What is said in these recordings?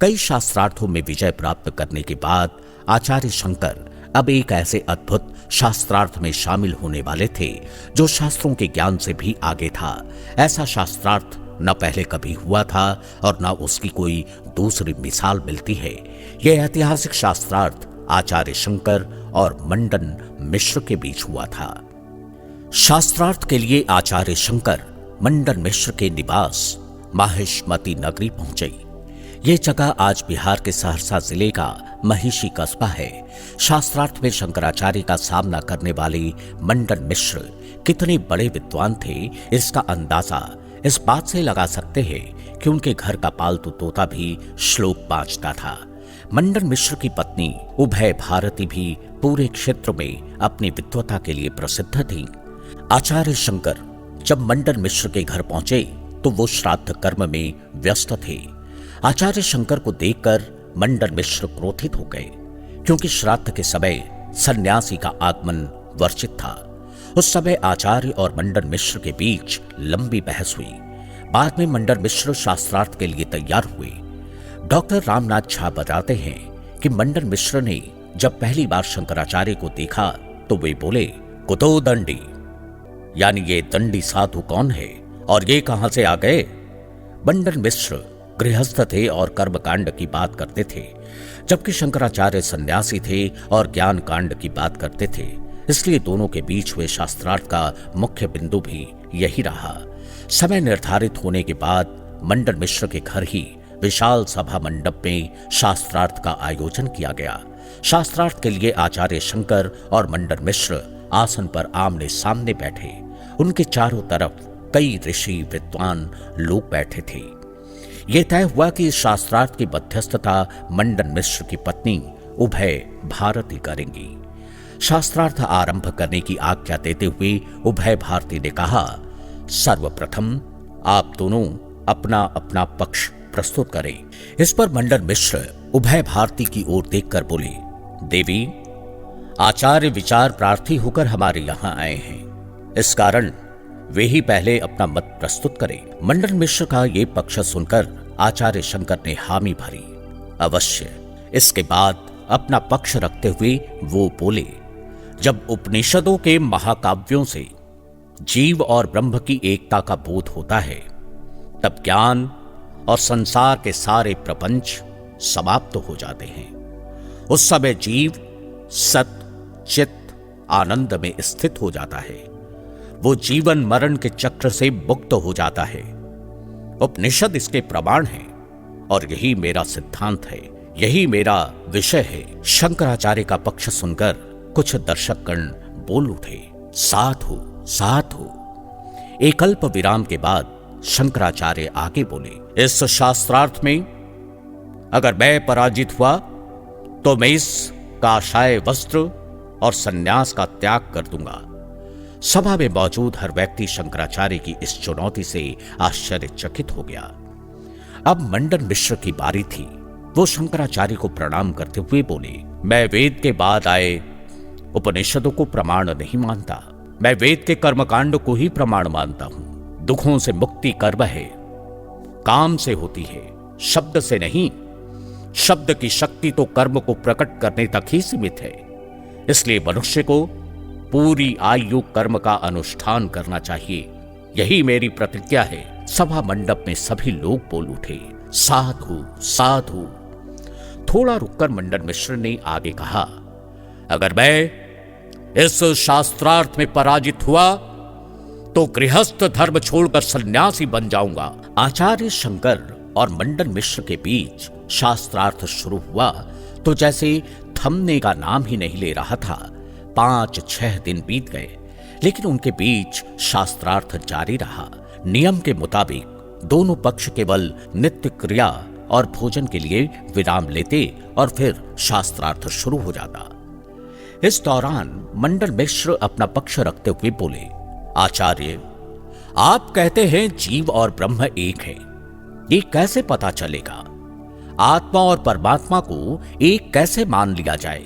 कई शास्त्रार्थों में विजय प्राप्त करने के बाद आचार्य शंकर अब एक ऐसे अद्भुत शास्त्रार्थ में शामिल होने वाले थे जो शास्त्रों के ज्ञान से भी आगे था। ऐसा शास्त्रार्थ न पहले कभी हुआ था और न उसकी कोई दूसरी मिसाल मिलती है। यह ऐतिहासिक शास्त्रार्थ आचार्य शंकर और मंडन मिश्र के बीच हुआ था। शास्त्रार्थ के लिए आचार्य शंकर मंडन मिश्र के निवास माहिष्मती नगरी पहुंचे। ये जगह आज बिहार के सहरसा जिले का महिषी कस्बा है। शास्त्रार्थ में शंकराचार्य का सामना करने वाले मंडन मिश्र कितने बड़े विद्वान थे, इसका अंदाजा इस बात से लगा सकते हैं कि उनके घर का पालतू तोता भी श्लोक बांचता था। मंडन मिश्र की पत्नी उभय भारती भी पूरे क्षेत्र में अपनी विद्वता के लिए प्रसिद्ध थी। आचार्य शंकर जब मंडन मिश्र के घर पहुंचे तो वो श्राद्ध कर्म में व्यस्त थे। आचार्य शंकर को देखकर मंडन मिश्र क्रोधित हो गए, क्योंकि श्राद्ध के समय सन्यासी का आगमन वर्जित था। उस समय आचार्य और मंडन मिश्र के बीच लंबी बहस हुई। बाद में मंडन मिश्र शास्त्रार्थ के लिए तैयार हुए। डॉक्टर रामनाथ झा बताते हैं कि मंडन मिश्र ने जब पहली बार शंकराचार्य को देखा तो वे बोले, कुतो दंडी, यानी ये दंडी साधु कौन है और ये कहां से आ गए। मंडन मिश्र गृहस्थ थे और कर्मकांड की बात करते थे, जबकि शंकराचार्य सन्यासी थे और ज्ञान कांड की बात करते थे। इसलिए दोनों के बीच हुए शास्त्रार्थ का मुख्य बिंदु भी यही रहा। समय निर्धारित होने के बाद मंडन मिश्र के घर ही विशाल सभा मंडप में शास्त्रार्थ का आयोजन किया गया। शास्त्रार्थ के लिए आचार्य शंकर और मंडन मिश्र आसन पर आमने सामने बैठे। उनके चारों तरफ कई ऋषि विद्वान लोग बैठे थे। यह तय हुआ कि इस शास्त्रार्थ की मध्यस्थता मंडन मिश्र की पत्नी उभय भारती करेंगी। शास्त्रार्थ आरंभ करने की आज्ञा देते हुए उभय भारती ने कहा, सर्वप्रथम आप दोनों अपना अपना पक्ष प्रस्तुत करें। इस पर मंडन मिश्र उभय भारती की ओर देखकर बोले, देवी, आचार्य विचार प्रार्थी होकर हमारे यहां आए हैं, इस कारण वे ही पहले अपना मत प्रस्तुत करें। मंडन मिश्र का ये पक्ष सुनकर आचार्य शंकर ने हामी भरी। अवश्य। इसके बाद अपना पक्ष रखते हुए वो बोले, जब उपनिषदों के महाकाव्यों से जीव और ब्रह्म की एकता का बोध होता है, तब ज्ञान और संसार के सारे प्रपंच समाप्त हो जाते हैं। उस समय जीव सत चित आनंद में स्थित हो जाता है। वो जीवन मरण के चक्र से मुक्त हो जाता है। उपनिषद इसके प्रमाण है और यही मेरा सिद्धांत है, यही मेरा विषय है। शंकराचार्य का पक्ष सुनकर कुछ दर्शकगण बोल उठे, साधु साधु। एक अल्प विराम के बाद शंकराचार्य आगे बोले, इस शास्त्रार्थ में अगर मैं पराजित हुआ तो मैं इस काषाय वस्त्र और सन्यास का त्याग कर दूंगा। सभा में मौजूद हर व्यक्ति शंकराचार्य की इस चुनौती से आश्चर्यचकित हो गया। अब मंडन मिश्र की बारी थी। वो शंकराचार्य को प्रणाम करते हुए बोले, मैं वेद के बाद आए उपनिषदों को प्रमाण नहीं मानता। मैं वेद के कर्मकांड को ही प्रमाण मानता हूं। दुखों से मुक्ति कर्म है, काम से होती है, शब्द से नहीं। शब्द की शक्ति तो कर्म को प्रकट करने तक ही सीमित है। इसलिए मनुष्य को पूरी आयु कर्म का अनुष्ठान करना चाहिए, यही मेरी प्रतिज्ञा है। सभा मंडप में सभी लोग बोल उठे, साधु साधु। थोड़ा रुककर मंडन मिश्र ने आगे कहा, अगर मैं इस शास्त्रार्थ में पराजित हुआ तो गृहस्थ धर्म छोड़कर सन्यासी बन जाऊंगा। आचार्य शंकर और मंडन मिश्र के बीच शास्त्रार्थ शुरू हुआ तो जैसे थमने का नाम ही नहीं ले रहा था। 5-6 दिन बीत गए, लेकिन उनके बीच शास्त्रार्थ जारी रहा। नियम के मुताबिक दोनों पक्ष केवल नित्य क्रिया और भोजन के लिए विराम लेते और फिर शास्त्रार्थ शुरू हो जाता। इस दौरान मंडन मिश्र अपना पक्ष रखते हुए बोले, आचार्य, आप कहते हैं जीव और ब्रह्म एक है, ये कैसे पता चलेगा? आत्मा और परमात्मा को एक कैसे मान लिया जाए?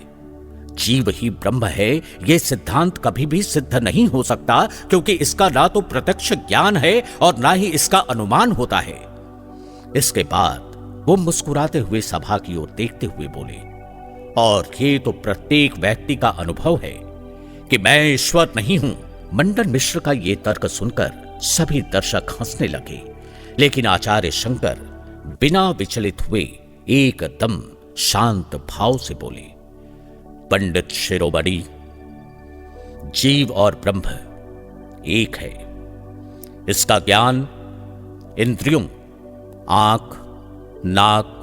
जीव ही ब्रह्म है, यह सिद्धांत कभी भी सिद्ध नहीं हो सकता, क्योंकि इसका ना तो प्रत्यक्ष ज्ञान है और ना ही इसका अनुमान होता है। इसके बाद वो मुस्कुराते हुए सभा की ओर देखते हुए बोले, और ये तो प्रत्येक व्यक्ति का अनुभव है कि मैं ईश्वर नहीं हूं। मंडन मिश्र का ये तर्क सुनकर सभी दर्शक हंसने लगे, लेकिन आचार्य शंकर बिना विचलित हुए एकदम शांत भाव से बोले, पंडित शिरोमणि, जीव और ब्रह्म एक है। इसका ज्ञान इंद्रियों, आंख, नाक,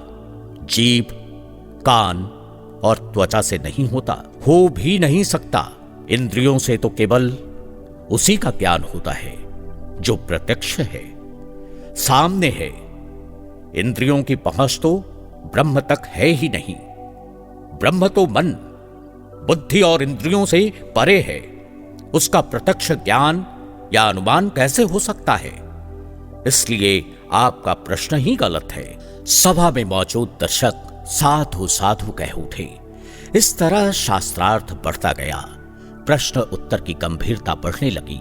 जीभ, कान और त्वचा से नहीं होता, हो भी नहीं सकता। इंद्रियों से तो केवल उसी का ज्ञान होता है जो प्रत्यक्ष है, सामने है। इंद्रियों की पहुंच तो ब्रह्म तक है ही नहीं। ब्रह्म तो मन, बुद्धि और इंद्रियों से परे है। उसका प्रत्यक्ष ज्ञान या अनुमान कैसे हो सकता है? इसलिए आपका प्रश्न ही गलत है। सभा में मौजूद दर्शक साधु साधु कह उठे। इस तरह शास्त्रार्थ बढ़ता गया। प्रश्न उत्तर की गंभीरता बढ़ने लगी।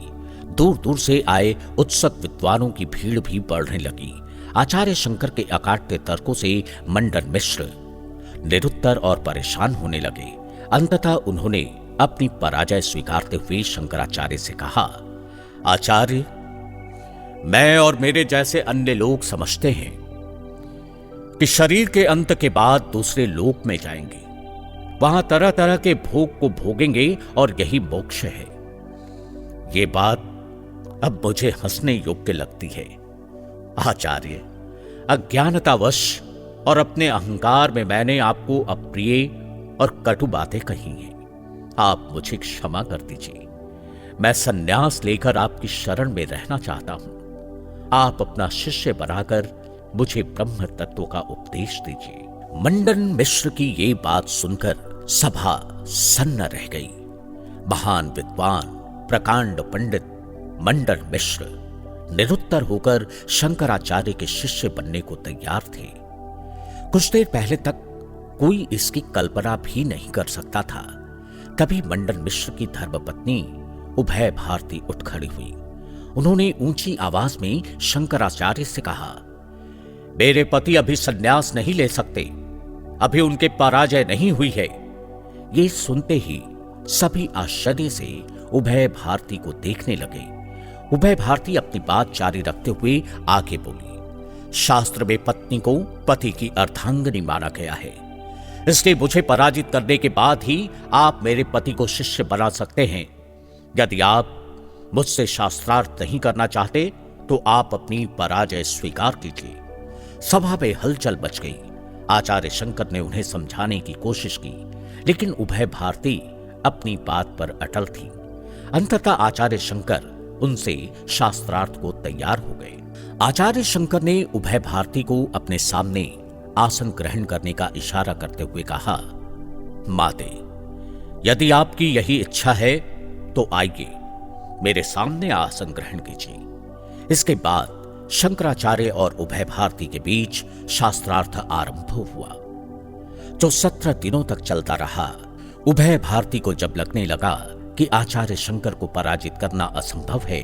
दूर दूर से आए उत्सुक विद्वानों की भीड़ भी बढ़ने लगी। आचार्य शंकर के अकाट्य तर्कों से मंडन मिश्र निरुत्तर और परेशान होने लगे। अंततः उन्होंने अपनी पराजय स्वीकारते हुए शंकराचार्य से कहा, आचार्य, मैं और मेरे जैसे अन्य लोग समझते हैं कि शरीर के अंत के बाद दूसरे लोक में जाएंगे, वहां तरह तरह के भोग को भोगेंगे और यही मोक्ष है। ये बात अब मुझे हंसने योग्य लगती है। आचार्य, अज्ञानतावश और अपने अहंकार में मैंने आपको अप्रिय और कटु बातें कही हैं। आप मुझे क्षमा कर दीजिए। मैं संन्यास लेकर आपकी शरण में रहना चाहता हूं। आप अपना शिष्य बनाकर मुझे ब्रह्म तत्व का उपदेश दीजिए। मंडन मिश्र की ये बात सुनकर सभा सन्न रह गई। महान विद्वान प्रकांड पंडित मंडन मिश्र निरुत्तर होकर शंकराचार्य के शिष्य बनने को तैयार थे। कुछ देर पहले तक कोई इसकी कल्पना भी नहीं कर सकता था। तभी मंडन मिश्र की धर्मपत्नी उभय भारती उठ खड़ी हुई। उन्होंने ऊंची आवाज में शंकराचार्य से कहा, मेरे पति अभी संन्यास नहीं ले सकते, अभी उनके पराजय नहीं हुई है। ये सुनते ही सभी आश्चर्य से उभय भारती को देखने लगे। उभय भारती अपनी बात जारी रखते हुए आगे बोली, शास्त्र में पत्नी को पति की अर्धांगिनी माना गया है, इसलिए मुझे पराजित करने के बाद ही आप मेरे पति को शिष्य बना सकते हैं। यदि आप मुझसे शास्त्रार्थ नहीं करना चाहते तो आप अपनी पराजय स्वीकार कीजिए। सभा में हलचल मच गई। आचार्य शंकर ने उन्हें समझाने की कोशिश की, लेकिन उभय भारती अपनी बात पर अटल थी। अंततः आचार्य शंकर उनसे शास्त्रार्थ को तैयार हो गए। आचार्य शंकर ने उभय भारती को अपने सामने आसन ग्रहण करने का इशारा करते हुए कहा, माते, यदि आपकी यही इच्छा है तो आइए, मेरे सामने आसन ग्रहण कीजिए। इसके बाद शंकराचार्य और उभय भारती के बीच शास्त्रार्थ आरंभ हुआ, जो 17 दिनों तक चलता रहा। उभय भारती को जब लगने लगा कि आचार्य शंकर को पराजित करना असंभव है,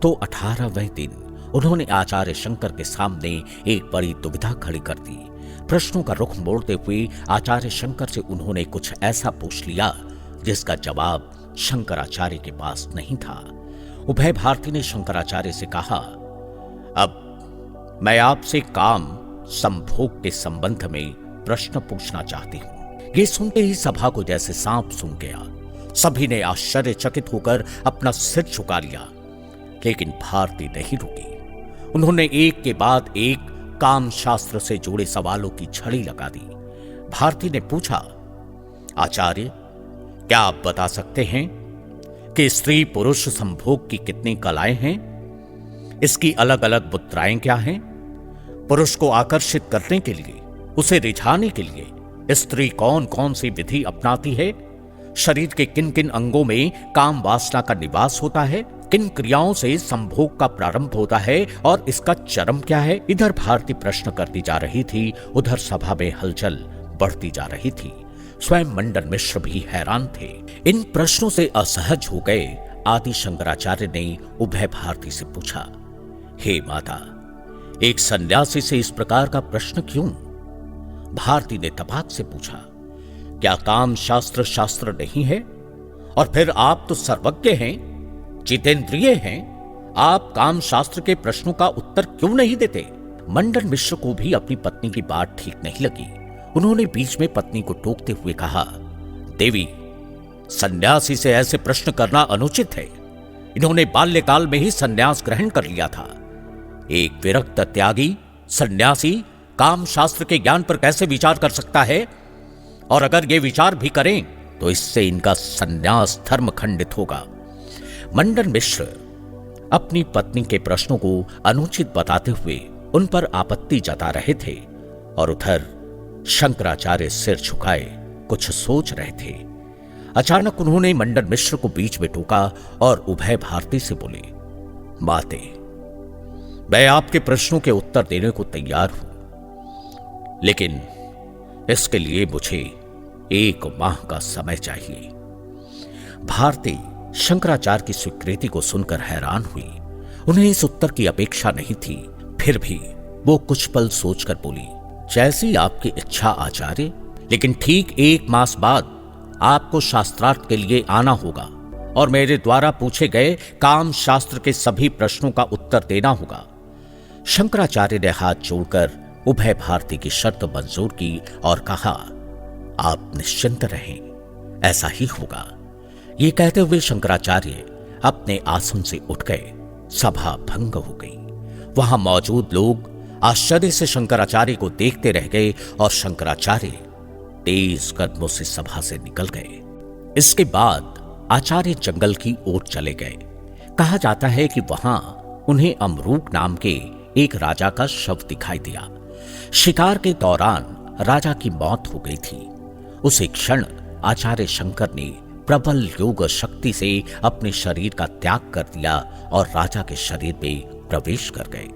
तो 18वें दिन उन्होंने आचार्य शंकर के सामने एक बड़ी दुविधा खड़ी कर दी। प्रश्नों का रुख मोड़ते हुए आचार्य शंकर से उन्होंने कुछ ऐसा पूछ लिया जिसका जवाब शंकराचार्य के पास नहीं था। उभय भारती ने शंकराचार्य से कहा, अब मैं आपसे काम संभोग के संबंध में प्रश्न पूछना चाहती हूं। ये सुनते ही सभा को जैसे सांप सूंघ गया। सभी ने आश्चर्यचकित होकर अपना सिर झुका लिया, लेकिन भारती नहीं रुकी। उन्होंने एक के बाद एक काम शास्त्र से जुड़े सवालों की झड़ी लगा दी। भारती ने पूछा, आचार्य, क्या आप बता सकते हैं कि स्त्री पुरुष संभोग की कितनी कलाएं हैं? इसकी अलग अलग मुद्राएं क्या हैं? पुरुष को आकर्षित करने के लिए, उसे रिझाने के लिए स्त्री कौन कौन सी विधि अपनाती है? शरीर के किन किन अंगों में काम वासना का निवास होता है? किन क्रियाओं से संभोग का प्रारंभ होता है और इसका चरम क्या है? इधर भारती प्रश्न करती जा रही थी, उधर सभा में हलचल बढ़ती जा रही थी। स्वयं मंडन मिश्र भी हैरान थे। इन प्रश्नों से असहज हो गए आदि शंकराचार्य ने उभय भारती से पूछा, हे माता, एक सन्यासी से इस प्रकार का प्रश्न क्यों? भारती ने तपाक से पूछा, क्या काम शास्त्र शास्त्र नहीं है? और फिर आप तो सर्वज्ञ हैं, जितेंद्रिय हैं, आप काम शास्त्र के प्रश्नों का उत्तर क्यों नहीं देते? मंडन मिश्र को भी अपनी पत्नी की बात ठीक नहीं लगी। उन्होंने बीच में पत्नी को टोकते हुए कहा, देवी, सन्यासी से ऐसे प्रश्न करना अनुचित है। इन्होंने बाल्यकाल में ही सन्यास ग्रहण कर लिया था। एक विरक्त त्यागी सन्यासी काम शास्त्र के ज्ञान पर कैसे विचार कर सकता है? और अगर ये विचार भी करें तो इससे इनका सन्यास धर्म खंडित होगा। मंडन मिश्र अपनी पत्नी के प्रश्नों को अनुचित बताते हुए उन पर आपत्ति जता रहे थे और उधर शंकराचार्य सिर झुकाए कुछ सोच रहे थे। अचानक उन्होंने मंडन मिश्र को बीच में टोका और उभय भारती से बोले, माते, मैं आपके प्रश्नों के उत्तर देने को तैयार हूं, लेकिन इसके लिए मुझे 1 माह का समय चाहिए। भारती शंकराचार्य की स्वीकृति को सुनकर हैरान हुई। उन्हें इस उत्तर की अपेक्षा नहीं थी। फिर भी वो कुछ पल सोचकर बोली, जैसी आपकी इच्छा आचार्य, लेकिन ठीक 1 मास बाद आपको शास्त्रार्थ के लिए आना होगा और मेरे द्वारा पूछे गए काम शास्त्र के सभी प्रश्नों का उत्तर देना होगा। शंकराचार्य ने हाथ जोड़कर उभय भारती की शर्त मंजूर की और कहा, आप निश्चिंत रहें, ऐसा ही होगा। ये कहते हुए शंकराचार्य अपने आसन से उठ गए। सभा भंग हो गई। वहां मौजूद लोग आश्चर्य से शंकराचार्य को देखते रह गए और शंकराचार्य तेज कदमों से सभा से निकल गए। इसके बाद आचार्य जंगल की ओर चले गए। कहा जाता है कि वहां उन्हें अमरूक नाम के एक राजा का शव दिखाई दिया। शिकार के दौरान राजा की मौत हो गई थी। उसी क्षण आचार्य शंकर ने प्रबल योग शक्ति से अपने शरीर का त्याग कर दिया और राजा के शरीर में प्रवेश कर गए।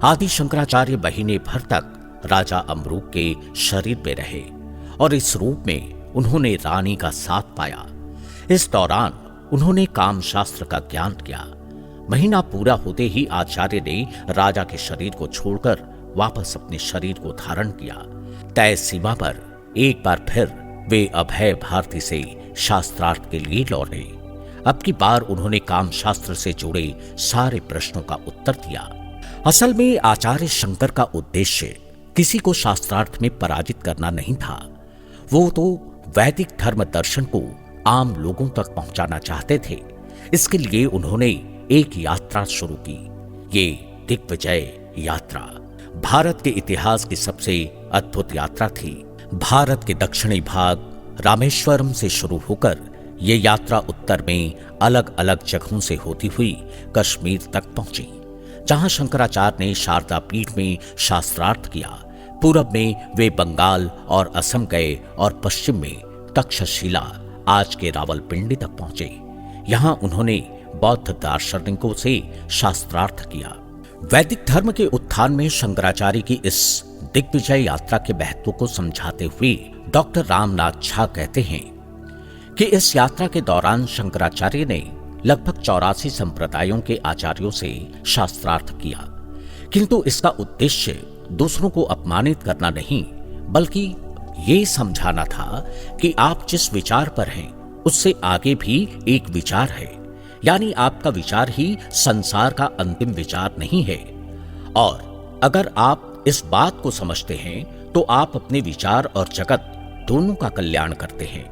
आदि शंकराचार्य महीने भर तक राजा अमरूक के शरीर में रहे और इस रूप में उन्होंने रानी का साथ पाया। इस दौरान उन्होंने काम शास्त्र का ज्ञान किया। महीना पूरा होते ही आचार्य ने राजा के शरीर को छोड़कर वापस अपने शरीर को धारण किया। तय सीमा पर एक बार फिर वे अभय भारती से शास्त्रार्थ के लिए लौटे। अब की बार उन्होंने काम शास्त्र से जुड़े सारे प्रश्नों का उत्तर दिया। असल में आचार्य शंकर का उद्देश्य किसी को शास्त्रार्थ में पराजित करना नहीं था। वो तो वैदिक धर्म दर्शन को आम लोगों तक पहुंचाना चाहते थे। इसके लिए उन्होंने एक यात्रा शुरू की। ये दिग्विजय यात्रा भारत के इतिहास की सबसे अद्भुत यात्रा थी। भारत के दक्षिणी भाग रामेश्वरम से शुरू होकर ये यात्रा उत्तर में अलग अलग जगहों से होती हुई कश्मीर तक पहुंची, जहां शंकराचार्य ने शारदा पीठ में शास्त्रार्थ किया। पूरब में वे बंगाल और असम गए और पश्चिम में तक्षशिला, आज के रावलपिंडी तक पहुंचे। यहां उन्होंने बौद्ध दार्शनिकों से शास्त्रार्थ किया। वैदिक धर्म के उत्थान में शंकराचार्य की इस दिग्विजय यात्रा के महत्व को समझाते हुए डॉक्टर रामनाथ झा कहते हैं कि इस यात्रा के दौरान शंकराचार्य ने लगभग 84 संप्रदायों के आचार्यों से शास्त्रार्थ किया, किंतु इसका उद्देश्य दूसरों को अपमानित करना नहीं, बल्कि ये समझाना था कि आप जिस विचार पर हैं उससे आगे भी एक विचार है, यानी आपका विचार ही संसार का अंतिम विचार नहीं है। और अगर आप इस बात को समझते हैं तो आप अपने विचार और जगत दोनों का कल्याण करते हैं।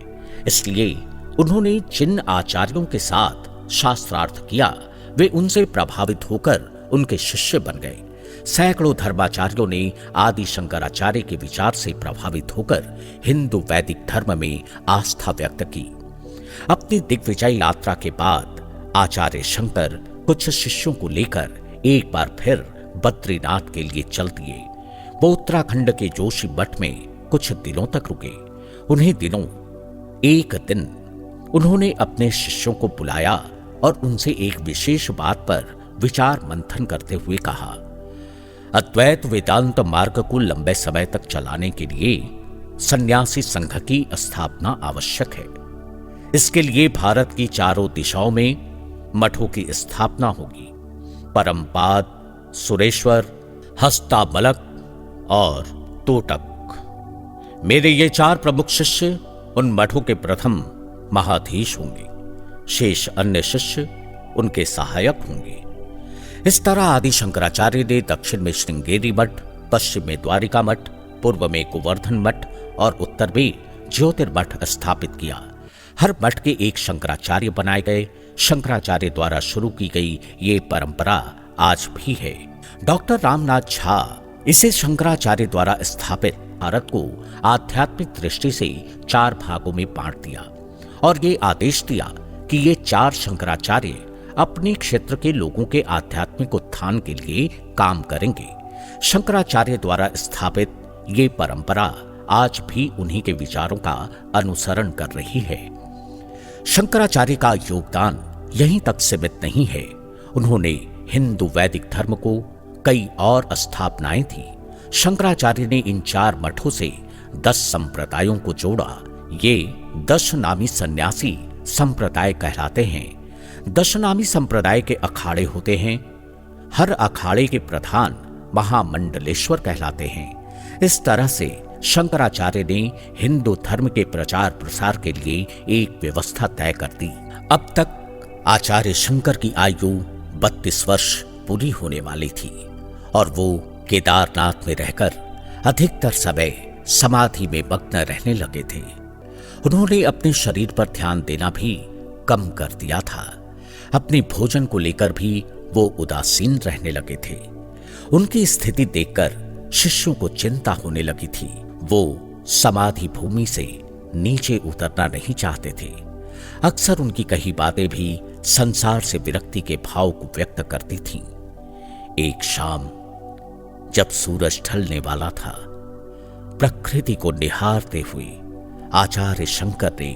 इसलिए उन्होंने जिन आचार्यों के साथ शास्त्रार्थ किया वे उनसे प्रभावित होकर उनके शिष्य बन गए। सैकड़ों धर्माचार्यों ने आदि शंकराचार्य के विचार से प्रभावित होकर हिंदू वैदिक धर्म में आस्था व्यक्त की। अपनी दिग्विजय यात्रा के बाद आचार्य शंकर कुछ शिष्यों को लेकर एक बार फिर बद्रीनाथ के लिए चल दिए। वो उत्तराखंड के जोशी मठ में कुछ दिनों तक रुके। उन्हीं दिनों एक दिन उन्होंने अपने शिष्यों को बुलाया और उनसे एक विशेष बात पर विचार मंथन करते हुए कहा, अद्वैत वेदांत मार्ग को लंबे समय तक चलाने के लिए सन्यासी संघ की स्थापना आवश्यक है। इसके लिए भारत की चारों दिशाओं में मठों की स्थापना होगी। परमपाद, सुरेश्वर, हस्तामलक और तोटक मेरे ये 4 प्रमुख शिष्य उन मठों के प्रथम महाधीश होंगे, शेष अन्य शिष्य उनके सहायक होंगे। इस तरह आदि शंकराचार्य ने दक्षिण में श्रृंगेरी मठ, पश्चिम में द्वारिका मठ, पूर्व में गोवर्धन मठ और उत्तर में ज्योतिर्मठ स्थापित किया। हर मठ के एक शंकराचार्य बनाए गए। शंकराचार्य द्वारा शुरू की गई ये परंपरा आज भी है। डॉक्टर रामनाथ झा इसे शंकराचार्य द्वारा स्थापित भारत को आध्यात्मिक दृष्टि से 4 भागों में बांट दिया और ये आदेश दिया कि ये 4 शंकराचार्य अपने क्षेत्र के लोगों के आध्यात्मिक उत्थान के लिए काम करेंगे। शंकराचार्य द्वारा स्थापित ये परंपरा आज भी उन्हीं के विचारों का अनुसरण कर रही है। शंकराचार्य का योगदान यहीं तक सीमित नहीं है। उन्होंने हिंदू वैदिक धर्म को कई और स्थापनाएं दी। शंकराचार्य ने इन 4 मठों से 10 संप्रदायों को जोड़ा। ये दशनामी सन्यासी संप्रदाय कहलाते हैं। दशनामी संप्रदाय के अखाड़े होते हैं। हर अखाड़े के प्रधान महामंडलेश्वर कहलाते हैं। इस तरह से शंकराचार्य ने हिंदू धर्म के प्रचार प्रसार के लिए एक व्यवस्था तय कर दी। अब तक आचार्य शंकर की आयु 32 वर्ष पूरी होने वाली थी और वो केदारनाथ में रहकर अधिकतर समय समाधि में मग्न रहने लगे थे। उन्होंने अपने शरीर पर ध्यान देना भी कम कर दिया था। अपने भोजन को लेकर भी वो उदासीन रहने लगे थे। उनकी स्थिति देखकर शिष्यों को चिंता होने लगी थी। वो समाधि भूमि से नीचे उतरना नहीं चाहते थे। अक्सर उनकी कही बातें भी संसार से विरक्ति के भाव को व्यक्त करती थीं। एक शाम जब सूरज ढलने वाला था, प्रकृति को निहारते हुए आचार्य शंकर ने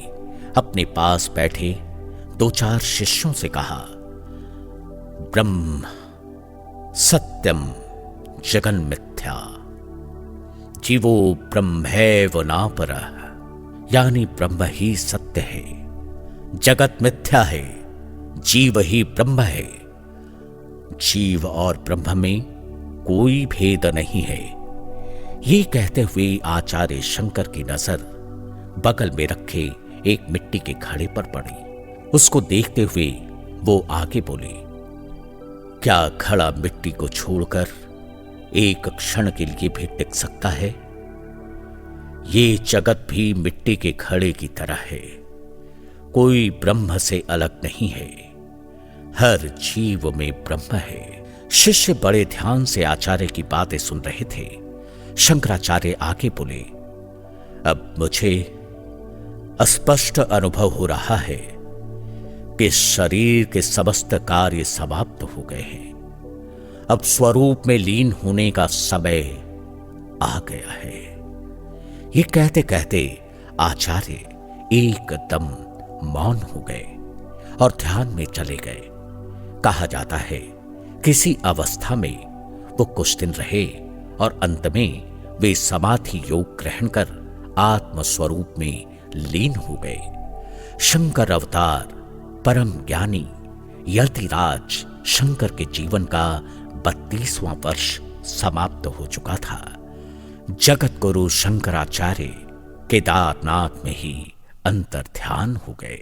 अपने पास बैठे 2-4 शिष्यों से कहा, ब्रह्म सत्यम जगन मिथ्या, जीवो ब्रह्मैव नापरः, यानी ब्रह्म ही सत्य है, जगत मिथ्या है, जीव ही ब्रह्म है। जीव और ब्रह्म में कोई भेद नहीं है। ये कहते हुए आचार्य शंकर की नजर बगल में रखे एक मिट्टी के घड़े पर पड़ी। उसको देखते हुए वो आगे बोले, क्या घड़ा मिट्टी को छोड़कर एक क्षण के लिए भी टिक सकता है? ये जगत भी मिट्टी के घड़े की तरह है, कोई ब्रह्म से अलग नहीं है। हर जीव में ब्रह्म है। शिष्य बड़े ध्यान से आचार्य की बातें सुन रहे थे। शंकराचार्य आगे बोले, अब मुझे स्पष्ट अनुभव हो रहा है कि शरीर के समस्त कार्य समाप्त हो गए हैं। अब स्वरूप में लीन होने का समय आ गया है। ये कहते कहते आचार्य एकदम मौन हो गए और ध्यान में चले गए। कहा जाता है किसी अवस्था में वो कुछ दिन रहे और अंत में वे समाधि योग ग्रहण कर आत्म स्वरूप में लीन हो गए। शंकर अवतार परम ज्ञानी यतिराज शंकर के जीवन का 32वां वर्ष समाप्त हो चुका था। जगत गुरु शंकराचार्य केदारनाथ में ही अंतर्ध्यान हो गए।